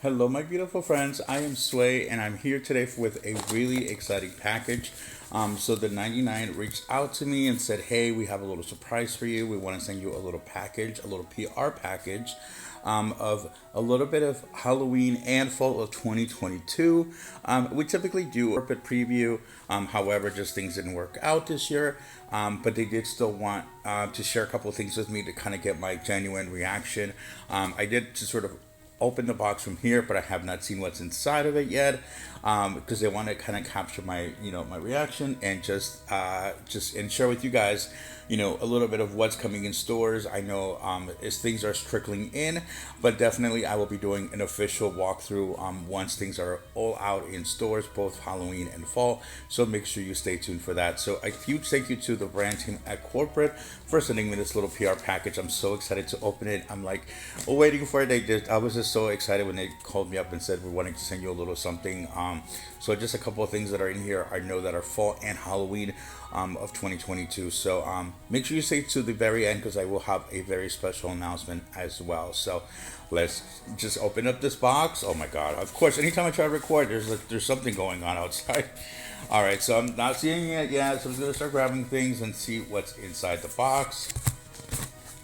Hello, my beautiful friends. I am Sway, and I'm here today with a really exciting package. So the 99 reached out to me and said, "Hey, we have a little surprise for you. We want to send you a little package, a little PR package, of a little bit of Halloween and fall of 2022. We typically do a corporate preview. However, just things didn't work out this year. But they did still want to share a couple of things with me to kind of get my genuine reaction. I did just sort of open the box from here, but I have not seen what's inside of it yet, because they want to kind of capture my, my reaction and just and share with you guys, a little bit of what's coming in stores. I know as things are trickling in, but definitely I will be doing an official walkthrough once things are all out in stores, both Halloween and fall. So make sure you stay tuned for that. So a huge thank you to the brand team at corporate for sending me this little PR package. I'm so excited to open it. I'm like waiting for it. I was just so excited when they called me up and said we're wanting to send you a little something. So just a couple of things that are in here I know that are fall and Halloween of 2022. So make sure you stay to the very end because I will have a very special announcement as well. So let's just open up this box. Oh my God! Of course, anytime I try to record, there's something going on outside. All right, so I'm not seeing it yet. So I'm gonna start grabbing things and see what's inside the box.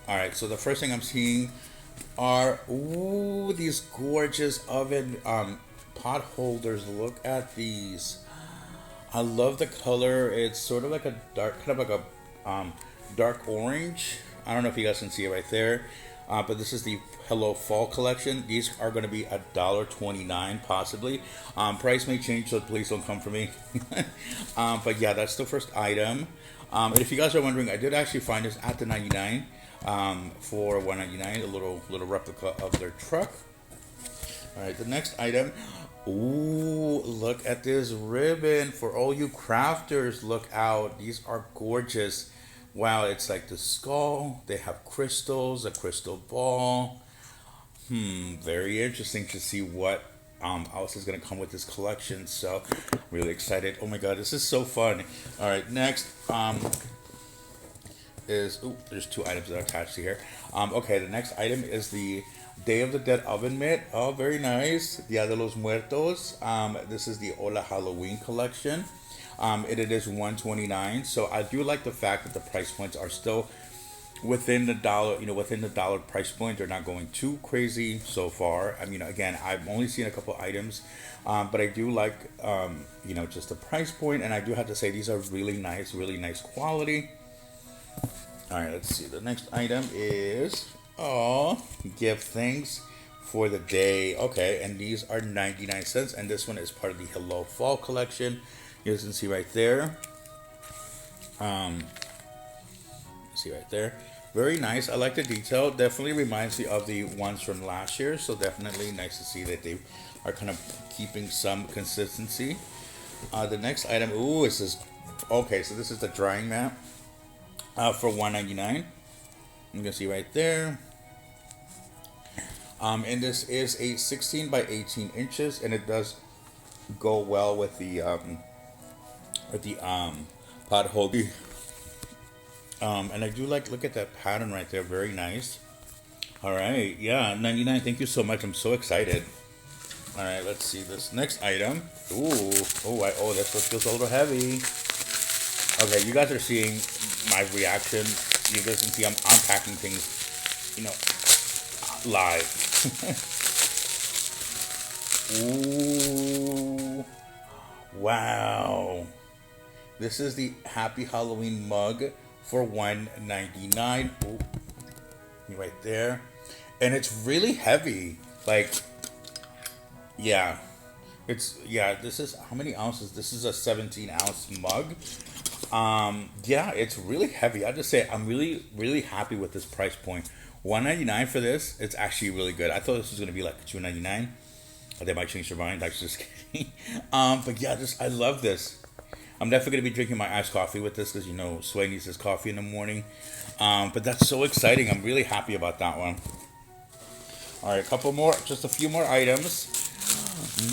All right, so the first thing I'm seeing are these gorgeous oven pot holders. Look at these. I love the color. It's sort of like a dark, kind of like a dark orange. I don't know if you guys can see it right there, but this is the Hello Fall collection. These are going to be $1.29 possibly. Price may change, so please don't come for me. But yeah, that's the first item. And if you guys are wondering, I did actually find this at the 99 for 199, a little replica of their truck. All right, the next item. Ooh, look at this ribbon for all you crafters. Look out. These are gorgeous. Wow, it's like the skull. They have crystals, a crystal ball. Very interesting to see what else is going to come with this collection. So, really excited. Oh my God, this is so fun. All right, next there's two items that are attached to here. Okay, the next item is the Day of the Dead oven mitt. Oh, very nice. Dia de los Muertos. This is the Hola Halloween collection. It is 129. So I do like the fact that the price points are still within the dollar, within the dollar price point. They're not going too crazy so far. I mean, again, I've only seen a couple items, but I do like, just the price point, and I do have to say these are really nice quality. All right, let's see. The next item is give thanks for the day. Okay, and these are 99 cents, and this one is part of the Hello Fall collection. You can see right there. See right there. Very nice. I like the detail. Definitely reminds me of the ones from last year. So definitely nice to see that they are kind of keeping some consistency. The next item, is this. Okay, so this is the drying mat for 199. You can see right there. And this is a 16 by 18 inches, and it does go well with the pot holder. And I do look at that pattern right there, very nice. All right, yeah, 99. Thank you so much. I'm so excited. All right, let's see this next item. This one feels a little heavy. Okay, you guys are seeing my reaction. You guys can see I'm unpacking things, live. Ooh, wow. This is the Happy Halloween mug for 199. Ooh, right there. And it's really heavy. This is how many ounces? This is a 17-ounce mug. It's really heavy. I have to say I'm really happy with this price point. 199 for this. It's actually really good. I thought this was gonna be like 299. They might change their mind. That's just kidding. But yeah, I love this. I'm definitely gonna be drinking my iced coffee with this because Sway needs his coffee in the morning. But that's so exciting. I'm really happy about that one. All right, just a few more items.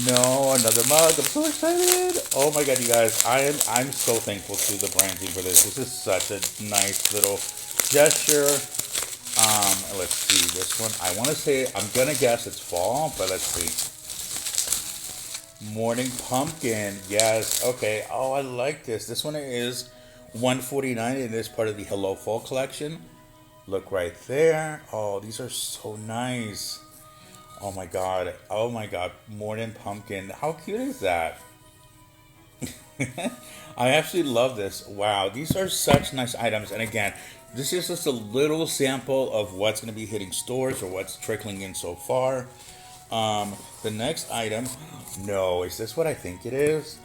No, another mug. I'm so excited. Oh my God, you guys. I'm so thankful to the brand team for this. This is such a nice little gesture. Let's see this one. I want to say I'm gonna guess it's fall, but let's see. Morning pumpkin. Yes. Okay. Oh, I like this. This one is 149 and it is part of the Hello Fall collection. Look right there. Oh, these are so nice. Oh my god. Oh my god. Morning pumpkin. How cute is that? I actually love this. Wow, these are such nice items. And again, this is just a little sample of what's going to be hitting stores or what's trickling in so far. The next item, no, is this what I think it is?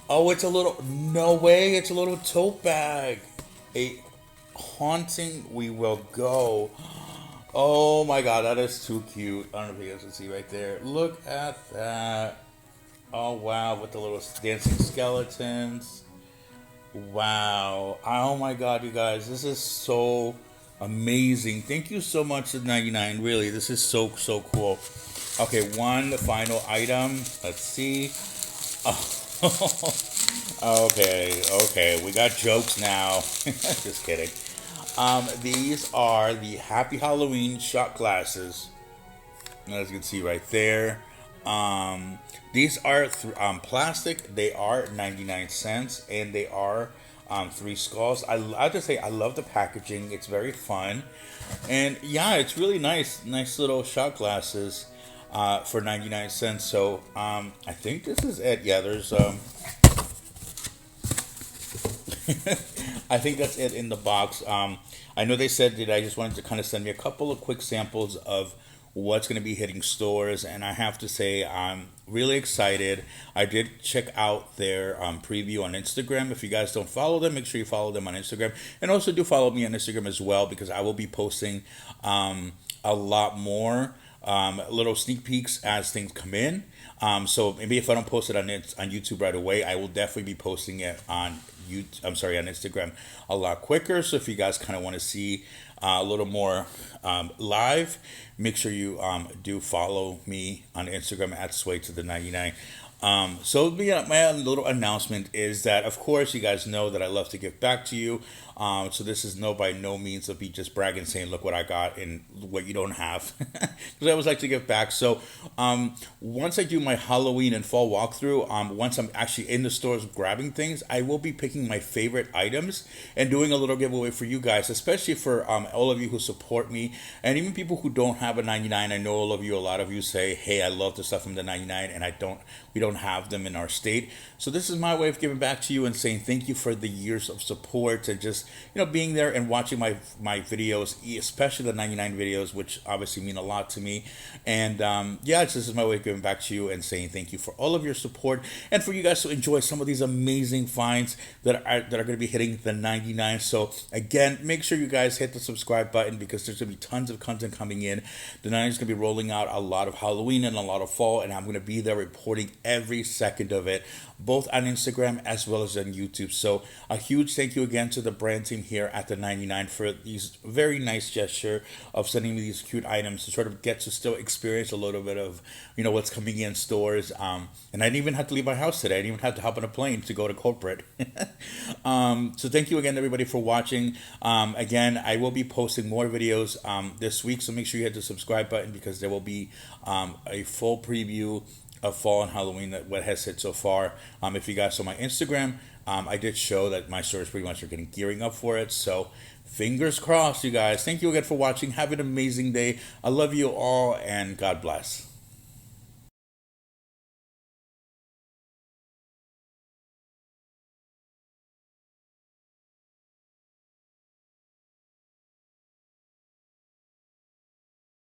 Oh, it's a little, no way, it's a little tote bag. A haunting we will go. Oh my god, that is too cute. I don't know if you guys can see right there. Look at that. Oh wow, with the little dancing skeletons. Wow. Oh my god, you guys, this is so amazing. Thank you so much to 99. Really, this is so cool. Okay, one final item. Let's see. Okay, we got jokes now. Just kidding. These are the Happy Halloween shot glasses. As you can see right there. These are plastic. They are 99 cents, and they are three skulls. I have to say I love the packaging. It's very fun, and yeah, it's really nice. Nice little shot glasses for 99 cents. So I think this is it. Yeah, there's I think that's it in the box. I know they said that I just wanted to kind of send me a couple of quick samples of what's going to be hitting stores, and I have to say I'm really excited. I did check out their preview on Instagram. If you guys don't follow them, make sure you follow them on Instagram, and also do follow me on Instagram as well, because I will be posting a lot more little sneak peeks as things come in. So maybe if I don't post it on YouTube right away, I will definitely be posting it on on Instagram a lot quicker. So if you guys kind of want to see a little more live, make sure you do follow me on Instagram at Sway to the 99. So my little announcement is that, of course, you guys know that I love to give back to you. So this is by no means of me just bragging, saying, look what I got and what you don't have. Because I always like to give back. So once I do my Halloween and fall walkthrough, once I'm actually in the stores grabbing things, I will be picking my favorite items and doing a little giveaway for you guys, especially for all of you who support me, and even people who don't have a 99. I know a lot of you say, hey, I love the stuff from the 99, and we don't have them in our state. So this is my way of giving back to you and saying thank you for the years of support and just being there and watching my videos, especially the 99 videos, which obviously mean a lot to me. And this is my way of giving back to you and saying thank you for all of your support, and for you guys to enjoy some of these amazing finds that are going to be hitting the 99. So again, make sure you guys hit the subscribe button, because there's going to be tons of content coming in. The 99 is going to be rolling out a lot of Halloween and a lot of fall, and I'm going to be there reporting every second of it, both on Instagram as well as on YouTube. So a huge thank you again to the brand team here at the 99 for these very nice gesture of sending me these cute items to sort of get to still experience a little bit of what's coming in stores. And I didn't even have to leave my house today. I didn't even have to hop on a plane to go to corporate. So thank you again, everybody, for watching. Again, I will be posting more videos this week, so make sure you hit the subscribe button, because there will be a full preview of fall and Halloween, that what has hit so far. If you guys saw my Instagram, I did show that my stores pretty much are getting gearing up for it. So fingers crossed, you guys. Thank you again for watching. Have an amazing day. I love you all, and God bless.